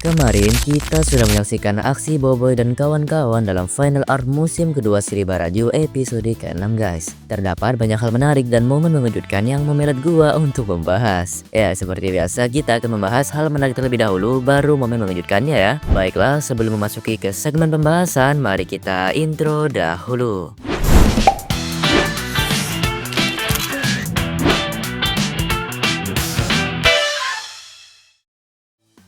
Kemarin kita sudah menyaksikan aksi Boboiboy dan kawan-kawan dalam final arc musim kedua seri Baraju episode ke-6 guys. Terdapat banyak hal menarik dan momen mengejutkan yang memelet gua untuk membahas. Ya, seperti biasa kita akan membahas hal menarik terlebih dahulu baru momen mengejutkannya ya. Baiklah, sebelum memasuki ke segmen pembahasan, mari kita intro dahulu.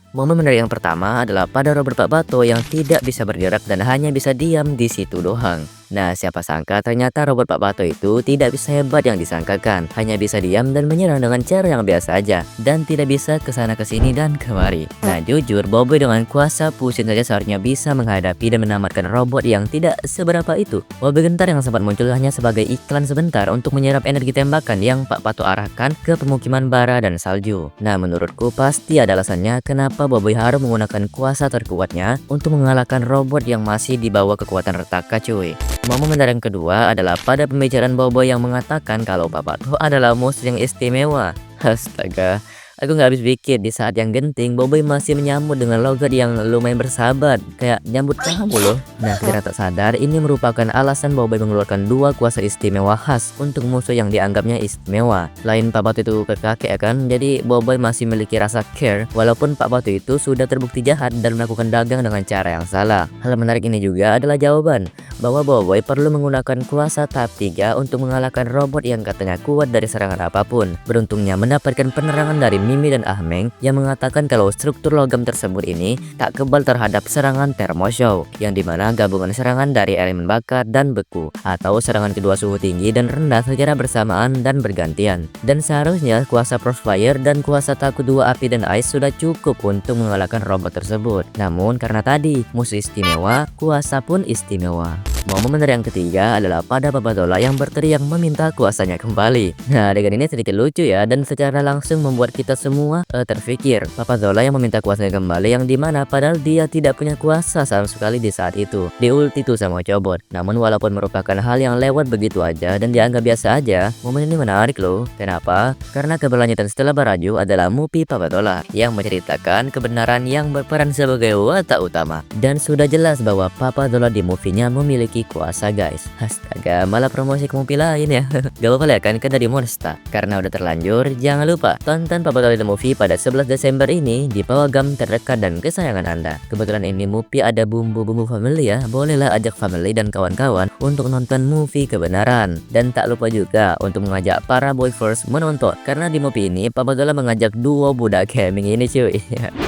Momen menarik yang pertama adalah pada Robert Pakpato yang tidak bisa bergerak dan hanya bisa diam di situ doang. Nah, siapa sangka ternyata Robert Pakpato itu tidak bisa hebat yang disangkakan. Hanya bisa diam dan menyerang dengan cara yang biasa aja. Dan tidak bisa kesana kesini dan kemari. Nah, jujur Boboiboy dengan kuasa pusing saja seharusnya bisa menghadapi dan menamatkan robot yang tidak seberapa itu. Mobil gentar yang sempat muncul hanya sebagai iklan sebentar untuk menyerap energi tembakan yang Pakpato arahkan ke pemukiman bara dan salju. Nah, menurutku pasti ada alasannya kenapa Boboiboy harus menggunakan kuasa terkuatnya untuk mengalahkan robot yang masih di bawah kekuatan retaka cuy. Momen menarik yang kedua adalah pada pembicaraan Boboiboy yang mengatakan kalau Pakpato adalah musuh yang istimewa. Astaga, aku nggak habis pikir di saat yang genting Boboiboy masih menyambut dengan logat yang lumayan bersahabat, kayak nyambut kamu loh. Nah, secara tak sadar ini merupakan alasan Boboiboy mengeluarkan dua kuasa istimewa khas untuk musuh yang dianggapnya istimewa. Lain Pakpato itu kakek ya kan, jadi Boboiboy masih memiliki rasa care walaupun Pakpato itu sudah terbukti jahat dan melakukan dagang dengan cara yang salah. Hal menarik ini juga adalah jawaban bahwa Boboiboy perlu menggunakan kuasa tahap 3 untuk mengalahkan robot yang katanya kuat dari serangan apapun. Beruntungnya mendapatkan penerangan dari Mimi dan Ahmeng yang mengatakan kalau struktur logam tersebut ini tak kebal terhadap serangan thermoshock, yang dimana gabungan serangan dari elemen bakar dan beku atau serangan kedua suhu tinggi dan rendah secara bersamaan dan bergantian. Dan seharusnya kuasa Frostfire dan kuasa takut dua api dan ice sudah cukup untuk mengalahkan robot tersebut. Namun karena tadi musuh istimewa, kuasa pun istimewa. Momen menarik yang ketiga adalah pada Papatola yang berteriak meminta kuasanya kembali. Nah, adegan ini sedikit lucu ya dan secara langsung membuat kita semua terpikir Papatola yang meminta kuasanya kembali, yang dimana padahal dia tidak punya kuasa sama sekali di saat itu. Di ulti itu sama cobot. Namun walaupun merupakan hal yang lewat begitu aja dan dianggap biasa aja, momen ini menarik loh. Kenapa? Karena keberlanjutan setelah Baraju adalah Mupi Papatola yang menceritakan kebenaran yang berperan sebagai watak utama. Dan sudah jelas bahwa Papatola di movie-nya memiliki kuasa guys. Astaga, malah promosi ke movie lain ya. Gak apa-apa ya kan dari Monster. Karena udah terlanjur, jangan lupa tonton Papatola The Movie pada 11 Desember ini di pawagam terdekat dan kesayangan Anda. Kebetulan ini movie ada bumbu-bumbu family ya. Bolehlah ajak family dan kawan-kawan untuk nonton movie kebenaran. Dan tak lupa juga untuk mengajak para boyfriends menonton, karena di movie ini Papatola mengajak duo budak gaming ini cuy.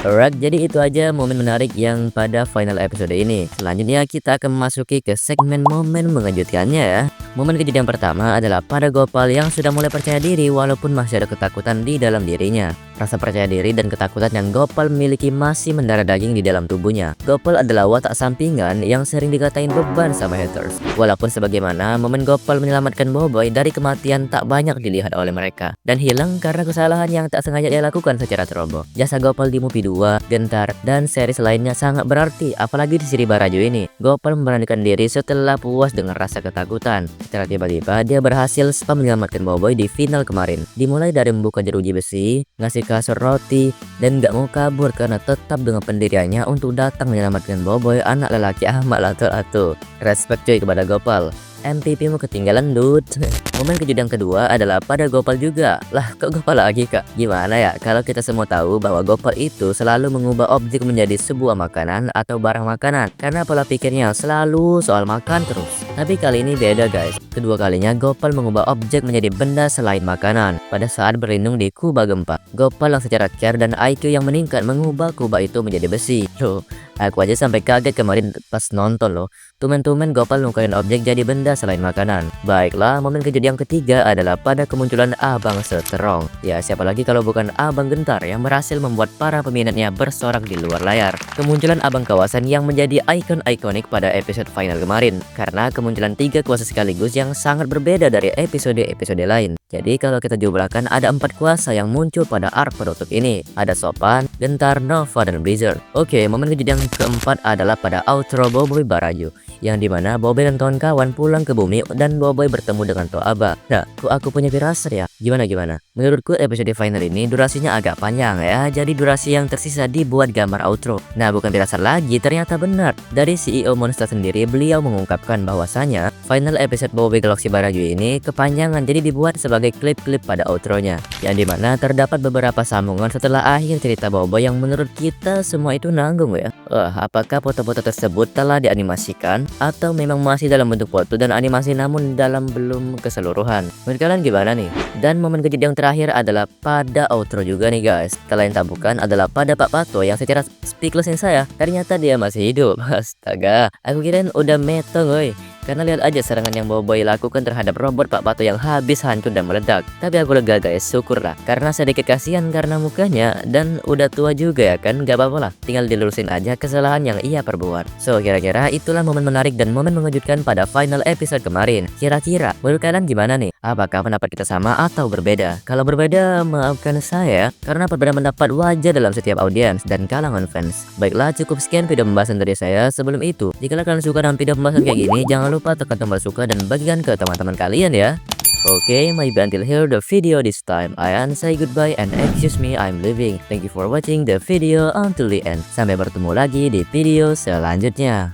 Alright, jadi itu aja momen menarik yang pada final episode ini. Selanjutnya kita akan memasuki ke segmen momen mengejutkannya ya. Momen kejadian pertama adalah pada Gopal yang sudah mulai percaya diri walaupun masih ada ketakutan di dalam dirinya. Rasa percaya diri dan ketakutan yang Gopal miliki masih mendarah daging di dalam tubuhnya. Gopal adalah watak sampingan yang sering dikatain beban sama haters. Walaupun sebagaimana momen Gopal menyelamatkan Boboiboy dari kematian tak banyak dilihat oleh mereka dan hilang karena kesalahan yang tak sengaja dia lakukan secara ceroboh. Jasa Gopal di movie 2, Gentar, dan series lainnya sangat berarti, apalagi di seri Baraju ini. Gopal memberanikan diri setelah puas dengan rasa ketakutan. Secara tiba-tiba dia berhasil menyelamatkan Boboiboy di final kemarin. Dimulai dari membuka jeruji besi, ngasih kasur roti, dan gak mau kabur karena tetap dengan pendiriannya untuk datang menyelamatkan Boboiboy, anak lelaki Ahmad Lato-Lato. Respect cuy kepada Gopal. MVP mu ketinggalan dude. Momen kejadian kedua adalah pada Gopal juga. Lah, kok Gopal lagi kak? Gimana ya kalau kita semua tahu bahwa Gopal itu selalu mengubah objek menjadi sebuah makanan atau barang makanan, karena pola pikirnya selalu soal makan terus. Tapi kali ini beda guys. Kedua kalinya Gopal mengubah objek menjadi benda selain makanan. Pada saat berlindung di kubah gempa, Gopal yang secara care dan IQ yang meningkat mengubah kubah itu menjadi besi. Loh, aku aja sampai kaget kemarin pas nonton loh. Tumen-tumen Gopal nukarin objek jadi benda selain makanan. Baiklah, momen kejadian ketiga adalah pada kemunculan Abang Strong. Ya, siapa lagi kalau bukan Abang Gentar yang berhasil membuat para peminatnya bersorak di luar layar. Kemunculan Abang Kawasan yang menjadi ikon ikonik pada episode final kemarin, karena kemunculan 3 kuasa sekaligus yang sangat berbeda dari episode-episode lain. Jadi kalau kita jumlahkan ada 4 kuasa yang muncul pada arc penutup ini. Ada Sopan, Gentar, Nova, dan Blizzard. Oke, momen kejut yang keempat adalah pada outro Boboiboy Baraju, yang dimana Boboiboy dan kawan-kawan pulang ke bumi dan Boboiboy bertemu dengan Toaba. Nah, kok aku punya firasat ya? Gimana? Menurutku episode final ini durasinya agak panjang ya, jadi durasi yang tersisa dibuat gambar outro. Nah, bukan firasat lagi, ternyata benar. Dari CEO Monster sendiri, beliau mengungkapkan bahwasanya final episode Boboiboy Galaxy Baraju ini kepanjangan, jadi dibuat sebagai klip-klip pada outronya, yang dimana terdapat beberapa sambungan setelah akhir cerita Boboiboy yang menurut kita semua itu nanggung ya. Apakah foto-foto tersebut telah dianimasikan atau memang masih dalam bentuk foto dan animasi namun dalam belum keseluruhan? Menurut kalian gimana nih? Dan momen kejut yang terakhir adalah pada outro juga nih guys. Tak lain tak bukan adalah pada Pak Pato yang secara speechless saya, ternyata dia masih hidup. Astaga, aku kirain udah metong woy. Karena lihat aja serangan yang Boboiboy lakukan terhadap robot Pak Pato yang habis hancur dan meledak. Tapi aku lega guys, syukurlah. Karena sedikit kasihan karena mukanya dan udah tua juga ya kan, gak apa-apa lah. Tinggal dilurusin aja kesalahan yang ia perbuat. So kira-kira itulah momen menarik dan momen mengejutkan pada final episode kemarin. Kira-kira menurut kalian gimana nih? Apakah pendapat kita sama atau berbeda? Kalau berbeda, maafkan saya karena perbedaan pendapat wajar dalam setiap audiens dan kalangan fans. Baiklah, cukup sekian video pembahasan dari saya. Sebelum itu, jika kalian suka dengan video pembahasan kayak gini, jangan lupa tekan tombol suka dan bagikan ke teman-teman kalian ya. Okay, maybe until here the video this time. I say goodbye and excuse me, I'm leaving. Thank you for watching the video until the end. Sampai bertemu lagi di video selanjutnya.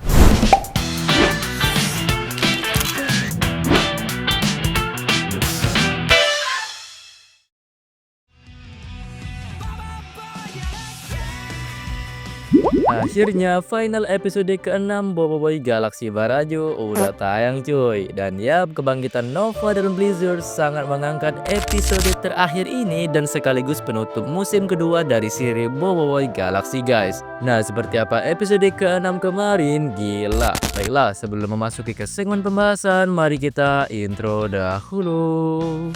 Akhirnya final episode ke-6 Boboiboy Galaxy Baraju udah tayang cuy. Dan ya, kebangkitan Nova dan Blizzard sangat mengangkat episode terakhir ini dan sekaligus penutup musim kedua dari seri Boboiboy Galaxy guys. Nah, seperti apa episode ke-6 kemarin? Gila. Baiklah, sebelum memasuki ke segmen pembahasan, mari kita intro dahulu.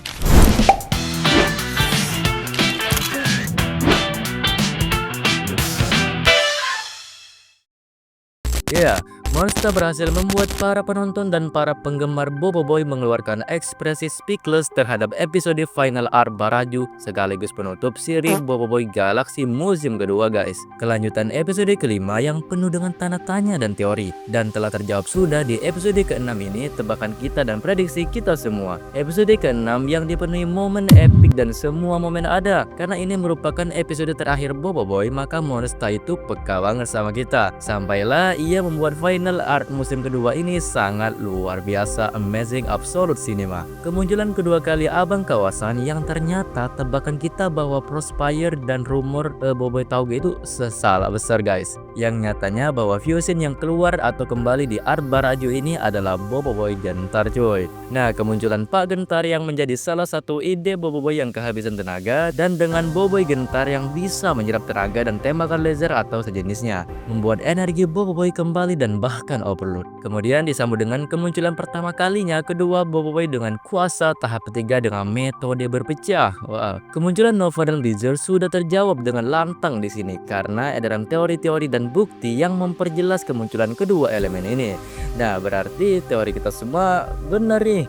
Ya, Monster berhasil membuat para penonton dan para penggemar Boboiboy mengeluarkan ekspresi speechless terhadap episode final arc Baraju sekaligus penutup seri Boboiboy Galaxy musim kedua guys. Kelanjutan episode kelima yang penuh dengan tanda tanya dan teori, dan telah terjawab sudah di episode ke-6 ini tebakan kita dan prediksi kita semua. Episode ke-6 yang dipenuhi momen epic dan semua momen ada. Karena ini merupakan episode terakhir Boboiboy, maka Monster itu peka banget sama kita. Sampailah ia membuat final art musim kedua ini sangat luar biasa, amazing, absolute cinema. Kemunculan kedua kali abang kawasan yang ternyata tebakan kita bahwa Prospire dan rumor Boboiboy Tauge itu salah besar guys. Yang nyatanya bahwa fusion yang keluar atau kembali di art Baraju ini adalah Boboiboy Gentar cuy. Nah, kemunculan Pak Gentar yang menjadi salah satu ide Boboiboy yang kehabisan tenaga, dan dengan Boboiboy Gentar yang bisa menyerap tenaga dan tembakan laser atau sejenisnya, membuat energi Boboiboy kembali dan bahkan overload. Kemudian disambut dengan kemunculan pertama kalinya kedua Boboiboy dengan kuasa tahap ketiga dengan metode berpecah. Wow. Kemunculan Nova dan Blizzard sudah terjawab dengan lantang di sini karena edaran teori-teori dan bukti yang memperjelas kemunculan kedua elemen ini. Nah, berarti teori kita semua benar nih.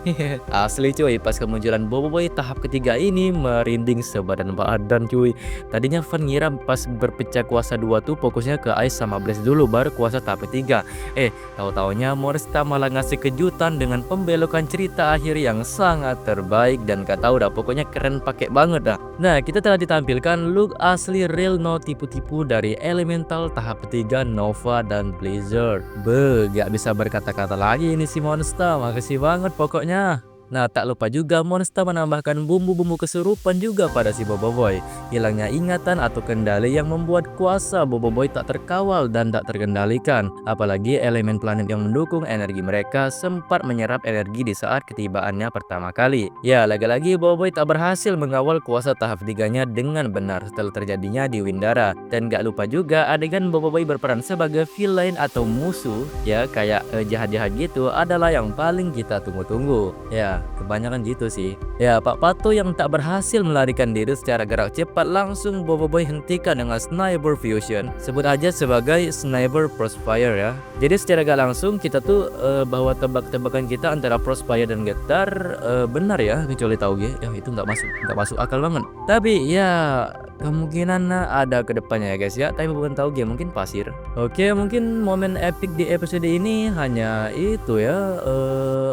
Asli cuy, pas kemunculan Boboiboy tahap ketiga ini merinding sebadan badan cuy. Tadinya Van ngira pas berpecah kuasa 2 tuh fokusnya ke Ice sama Blaze dulu baru kuasa tahap ketiga. Tahu-taunya Morista malah ngasih kejutan dengan pembelokan cerita akhir yang sangat terbaik, dan gak tahu dah, pokoknya keren pakai banget dah. Nah, kita telah ditampilkan look asli real no tipu-tipu dari elemental tahap ketiga Nova dan Blizzard. Gak bisa berkata-kata lagi ini si Monster, makasih banget pokoknya. Nah, tak lupa juga Monster menambahkan bumbu-bumbu kesurupan juga pada si Boboiboy. Hilangnya ingatan atau kendali yang membuat kuasa Boboiboy tak terkawal dan tak terkendalikan. Apalagi elemen planet yang mendukung energi mereka sempat menyerap energi di saat ketibaannya pertama kali. Ya, lagi-lagi Boboiboy tak berhasil mengawal kuasa tahap 3-nya dengan benar setelah terjadinya di Windara. Dan gak lupa juga adegan Boboiboy berperan sebagai villain atau musuh, ya kayak jahat-jahat gitu, adalah yang paling kita tunggu-tunggu. Ya, kebanyakan gitu sih. Ya, Pak Pato yang tak berhasil melarikan diri secara gerak cepat langsung Bobo Boy hentikan dengan Sniper Fusion. Sebut aja sebagai Sniper Crossfire ya. Jadi secara gak langsung kita tuh bahwa tebak-tebakan kita antara Crossfire dan Getar benar ya, kecuali Tauge. Ya itu nggak masuk akal banget. Tapi ya kemungkinan ada kedepannya ya guys ya, tapi bukan Tauge, mungkin Pasir. Oke, mungkin momen epic di episode ini hanya itu ya.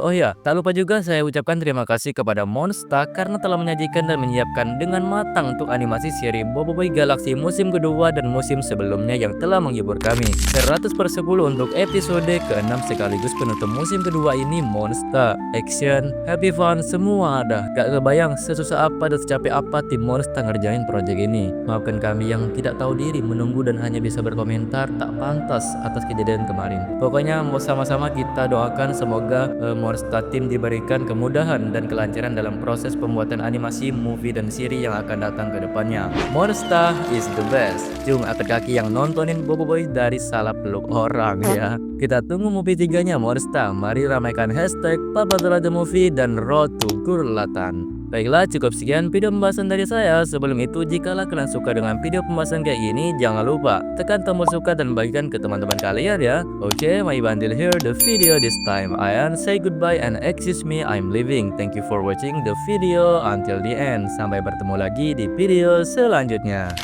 Oh ya, tak lupa juga saya ucapkan terima kasih kepada Monster karena telah menyajikan dan menyiapkan dengan matang untuk animasi seri Bobo Boy Galaxy musim kedua dan musim sebelumnya yang telah menghibur kami. 100/10 untuk episode ke-6 sekaligus penutup musim kedua ini. Monster, action, happy fun, semua ada. Gak kebayang sesusah apa dan secapek apa tim Monster ngerjain project ini. Maafkan kami yang tidak tahu diri menunggu dan hanya bisa berkomentar tak pantas atas kejadian kemarin. Pokoknya mau sama-sama kita doakan semoga Monster Team diberikan kemudahan dan kelancaran dalam proses pembuatan animasi, movie dan seri yang akan datang ke depannya. Monster is the best. Cung angkat kaki yang nontonin Bobo Boy dari salah peluk orang ya. Kita tunggu movie 3-nya Monster. Mari ramaikan hashtag #PapaToraja Movie dan Road to Gurlatan. Baiklah, cukup sekian video pembahasan dari saya. Sebelum itu, jikalau kalian suka dengan video pembahasan kayak gini, jangan lupa tekan tombol suka dan bagikan ke teman-teman kalian ya. Oke, my bandil here the video this time. I say goodbye and excuse me, I'm leaving. Thank you for watching the video until the end. Sampai bertemu lagi di video selanjutnya.